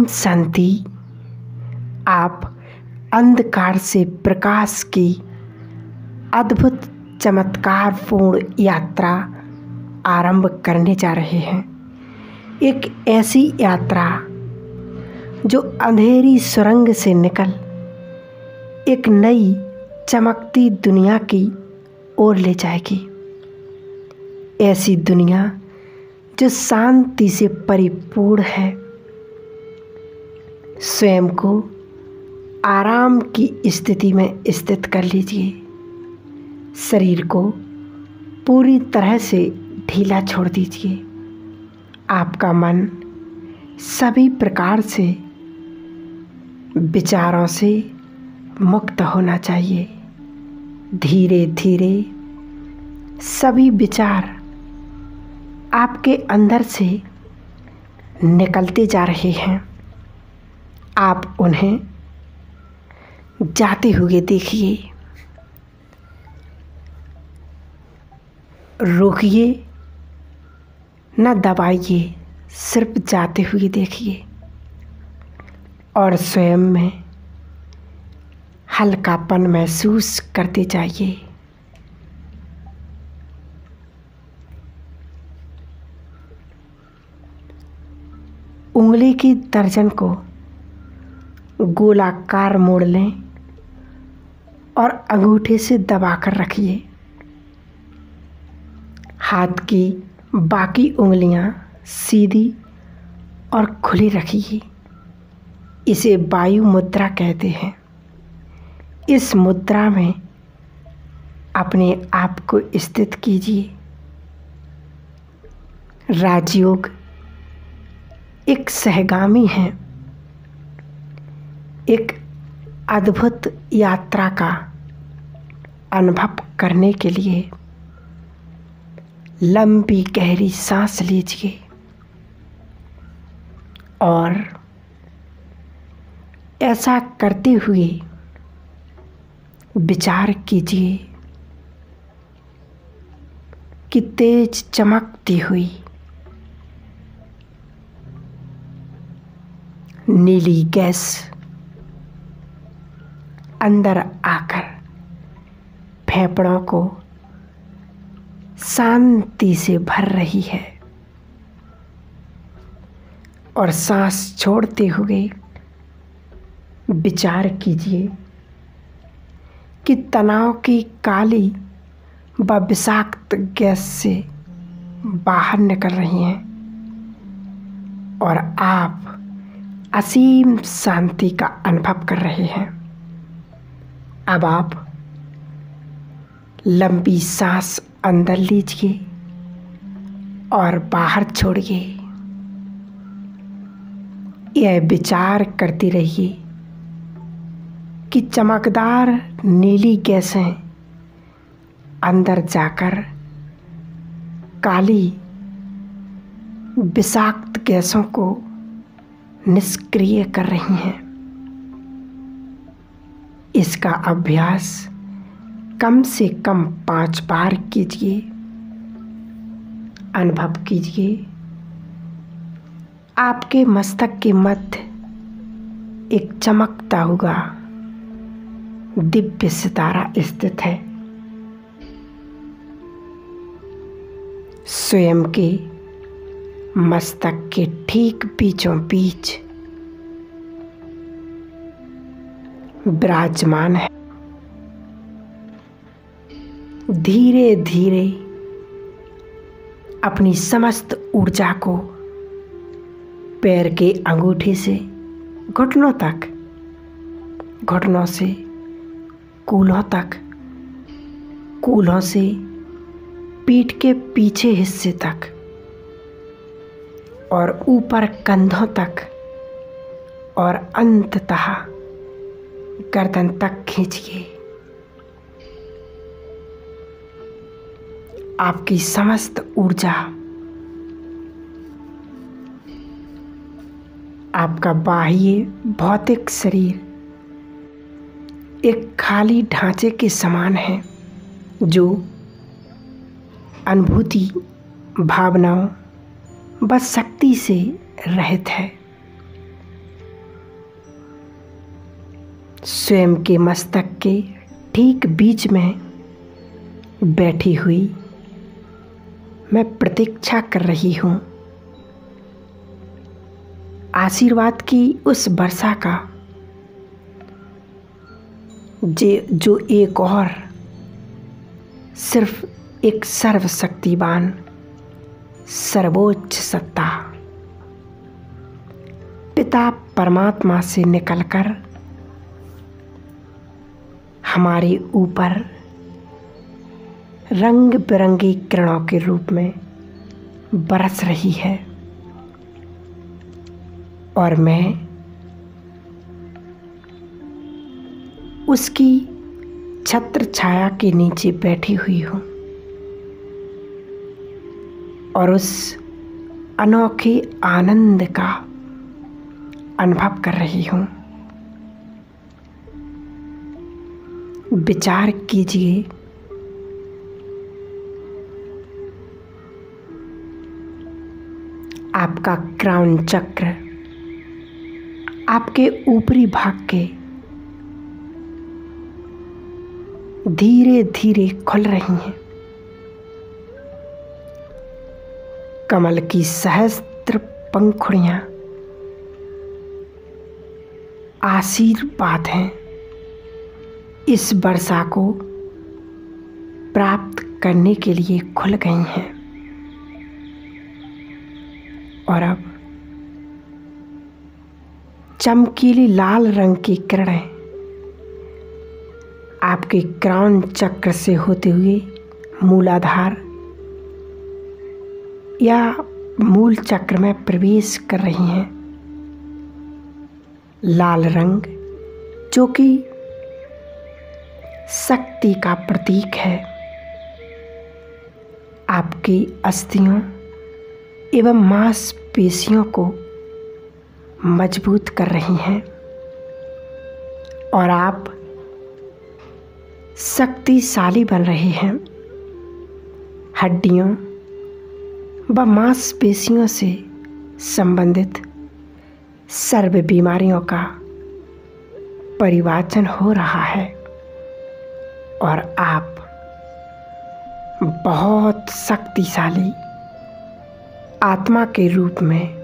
ओम शांति। आप अंधकार से प्रकाश की अद्भुत चमत्कारपूर्ण यात्रा आरंभ करने जा रहे हैं। एक ऐसी यात्रा जो अंधेरी सुरंग से निकल एक नई चमकती दुनिया की ओर ले जाएगी। ऐसी दुनिया जो शांति से परिपूर्ण है। स्वयं को आराम की स्थिति में स्थित कर लीजिए। शरीर को पूरी तरह से ढीला छोड़ दीजिए। आपका मन सभी प्रकार से विचारों से मुक्त होना चाहिए। धीरे धीरे सभी विचार आपके अंदर से निकलते जा रहे हैं। आप उन्हें जाते हुए देखिए। रोकिए न दबाइए, सिर्फ जाते हुए देखिए और स्वयं में हल्कापन महसूस करते जाइए। उंगली की तर्जन को गोलाकार मोड़ लें और अंगूठे से दबाकर रखिए। हाथ की बाकी उंगलियां सीधी और खुली रखिए। इसे वायु मुद्रा कहते हैं। इस मुद्रा में अपने आप को स्थित कीजिए। राजयोग एक सहगामी है। एक अद्भुत यात्रा का अनुभव करने के लिए लंबी गहरी सांस लीजिए और ऐसा करते हुए विचार कीजिए कि तेज चमकती हुई नीली गैस अंदर आकर फेफड़ों को शांति से भर रही है और सांस छोड़ते हुए विचार कीजिए कि तनाव की काली व विषाक्त गैस से बाहर निकल रही हैं और आप असीम शांति का अनुभव कर रहे हैं। अब आप लंबी सांस अंदर लीजिए और बाहर छोड़िए। यह विचार करते रहिए कि चमकदार नीली गैसें अंदर जाकर काली विषाक्त गैसों को निष्क्रिय कर रही हैं। इसका अभ्यास कम से कम 5 बार कीजिए। अनुभव कीजिए आपके मस्तक के मध्य एक चमकता हुआ दिव्य सितारा स्थित है। स्वयं के मस्तक के ठीक बीचों बीच विराजमान है। धीरे धीरे अपनी समस्त ऊर्जा को पैर के अंगूठे से घुटनों तक, घुटनों से कूल्हों तक, कूल्हों से पीठ के पीछे हिस्से तक और ऊपर कंधों तक और अंततः गर्दन तक खींचिए। आपकी समस्त ऊर्जा, आपका बाह्य भौतिक शरीर एक खाली ढांचे के समान है जो अनुभूति, भावनाओं व शक्ति से रहित है। स्वयं के मस्तक के ठीक बीच में बैठी हुई मैं प्रतीक्षा कर रही हूँ आशीर्वाद की उस वर्षा का, जो एक और सिर्फ एक सर्वशक्तिवान सर्वोच्च सत्ता पिता परमात्मा से निकलकर हमारे ऊपर रंग बिरंगी किरणों के रूप में बरस रही है और मैं उसकी छत्र छाया के नीचे बैठी हुई हूँ और उस अनोखे आनंद का अनुभव कर रही हूँ। विचार कीजिए, आपका क्राउन चक्र आपके ऊपरी भाग के धीरे धीरे खुल रही हैं। कमल की सहस्त्र पंखुड़ियां आशीर्वाद हैं इस वर्षा को प्राप्त करने के लिए खुल गई हैं और अब चमकीली लाल रंग की किरणें आपके क्राउन चक्र से होते हुए मूलाधार या मूल चक्र में प्रवेश कर रही हैं। लाल रंग जो कि शक्ति का प्रतीक है, आपकी अस्थियों एवं मांसपेशियों को मजबूत कर रही हैं और आप शक्तिशाली बन रहे हैं। हड्डियों व मांसपेशियों से संबंधित सर्व बीमारियों का परिवाचन हो रहा है और आप बहुत शक्तिशाली आत्मा के रूप में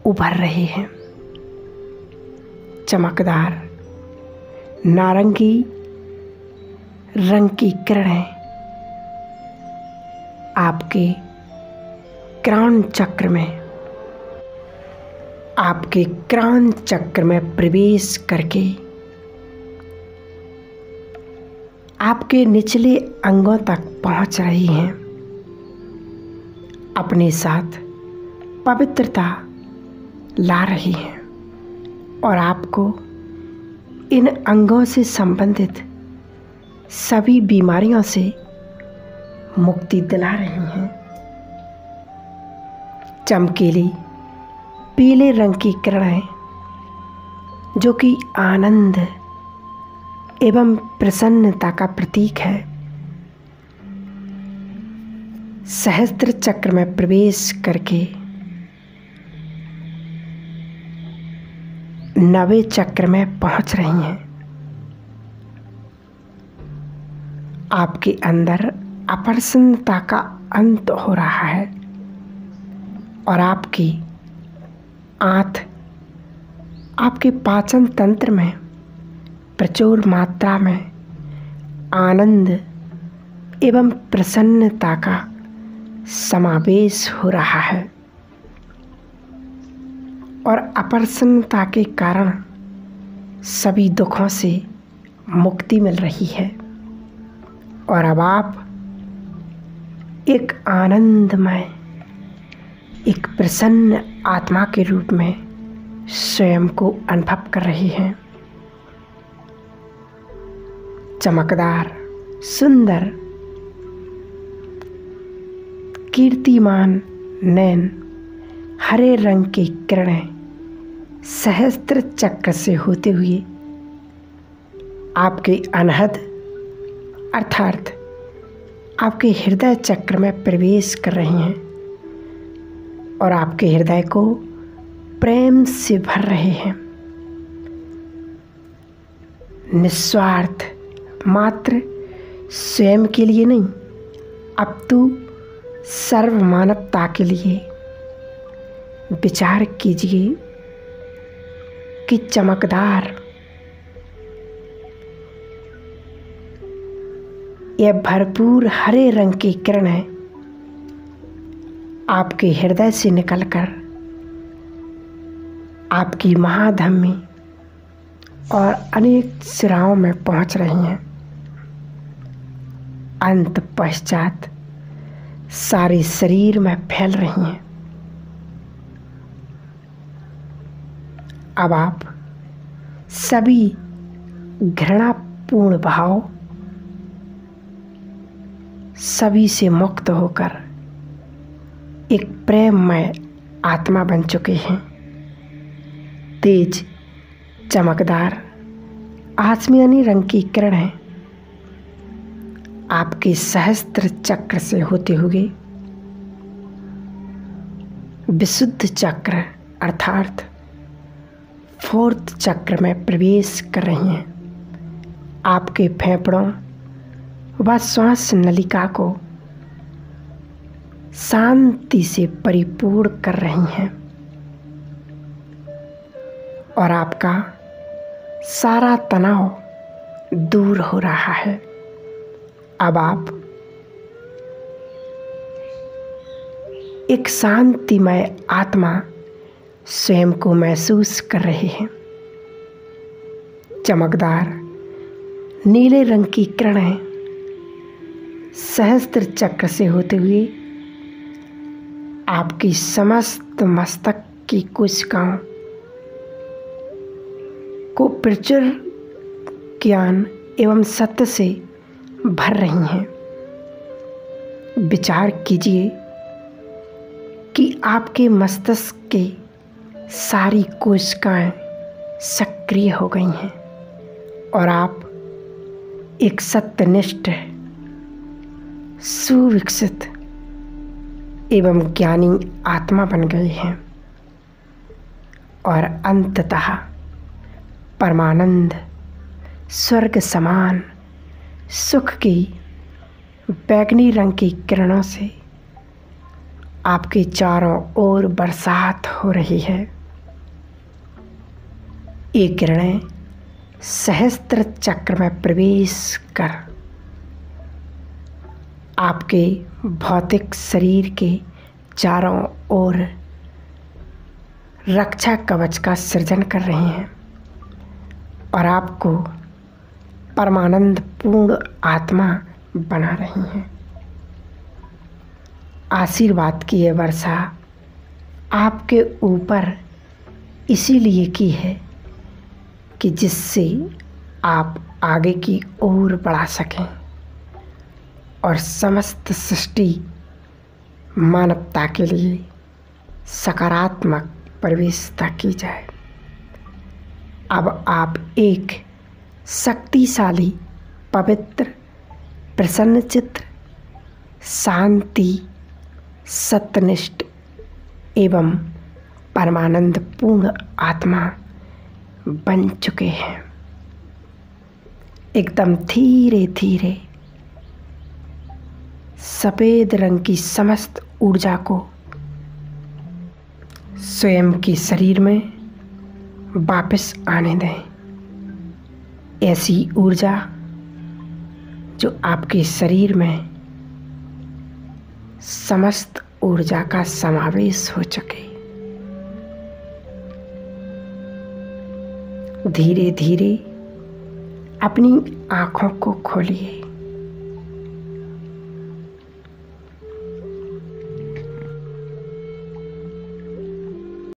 उभर रहे हैं। चमकदार नारंगी रंग की किरणें आपके क्राउन चक्र में प्रवेश करके आपके निचले अंगों तक पहुंच रही हैं। अपने साथ पवित्रता ला रही हैं और आपको इन अंगों से संबंधित सभी बीमारियों से मुक्ति दिला रही हैं। चमकीली पीले रंग की किरणें जो कि आनंद एवं प्रसन्नता का प्रतीक है, सहस्त्र चक्र में प्रवेश करके नवे चक्र में पहुंच रही हैं। आपके अंदर अप्रसन्नता का अंत हो रहा है और आपकी आंत आपके पाचन तंत्र में प्रचुर मात्रा में आनंद एवं प्रसन्नता का समावेश हो रहा है और अप्रसन्नता के कारण सभी दुखों से मुक्ति मिल रही है और अब आप एक आनंदमय, एक प्रसन्न आत्मा के रूप में स्वयं को अनुभव कर रही हैं। चमकदार, सुंदर, कीर्तिमान नैन हरे रंग की किरणें सहस्त्र चक्र से होते हुए आपके अनहद अर्थात आपके हृदय चक्र में प्रवेश कर रही हैं और आपके हृदय को प्रेम से भर रहे हैं। निस्वार्थ मात्र स्वयं के लिए नहीं, अपितु सर्व मानवता के लिए विचार कीजिए कि चमकदार यह भरपूर हरे रंग की किरणें आपके हृदय से निकलकर आपकी महाधमनी और अनेक सिराओं में पहुंच रही हैं। अंत पश्चात सारे शरीर में फैल रही हैं। अब आप सभी घृणापूर्ण भाव सभी से मुक्त होकर एक प्रेममय आत्मा बन चुके हैं। तेज चमकदार आसमानी रंग की किरणें आपके सहस्त्र चक्र से होते हुए विशुद्ध चक्र अर्थात फोर्थ चक्र में प्रवेश कर रही हैं। आपके फेफड़ों व श्वास नलिका को शांति से परिपूर्ण कर रही हैं और आपका सारा तनाव दूर हो रहा है। अब आप एक शांतिमय आत्मा स्वयं को महसूस कर रहे हैं। चमकदार नीले रंग की किरणें सहस्त्र चक्र से होते हुए आपकी समस्त मस्तक की कोशिकाओं को प्रचुर ज्ञान एवं सत्य से भर रही हैं। विचार कीजिए कि आपके मस्तिष्क की सारी कोशिकाएं सक्रिय हो गई हैं और आप एक सत्यनिष्ठ सुविकसित एवं ज्ञानी आत्मा बन गए हैं और अंततः परमानंद स्वर्ग समान सुख की बैगनी रंग की किरणों से आपके चारों ओर बरसात हो रही है। ये किरणें सहस्त्र चक्र में प्रवेश कर आपके भौतिक शरीर के चारों ओर रक्षा कवच का सृजन कर रही हैं और आपको परमानंद पूर्ण आत्मा बना रही हैं। आशीर्वाद की यह वर्षा आपके ऊपर इसीलिए की है कि जिससे आप आगे की ओर बढ़ा सकें और समस्त सृष्टि मानवता के लिए सकारात्मक प्रवेशता की जाए। अब आप एक शक्तिशाली पवित्र प्रसन्नचित्त शांति सत्यनिष्ठ एवं परमानंद पूर्ण आत्मा बन चुके हैं। एकदम धीरे धीरे सफ़ेद रंग की समस्त ऊर्जा को स्वयं के शरीर में वापस आने दें। ऐसी ऊर्जा जो आपके शरीर में समस्त ऊर्जा का समावेश हो सके। धीरे धीरे अपनी आँखों को खोलिए।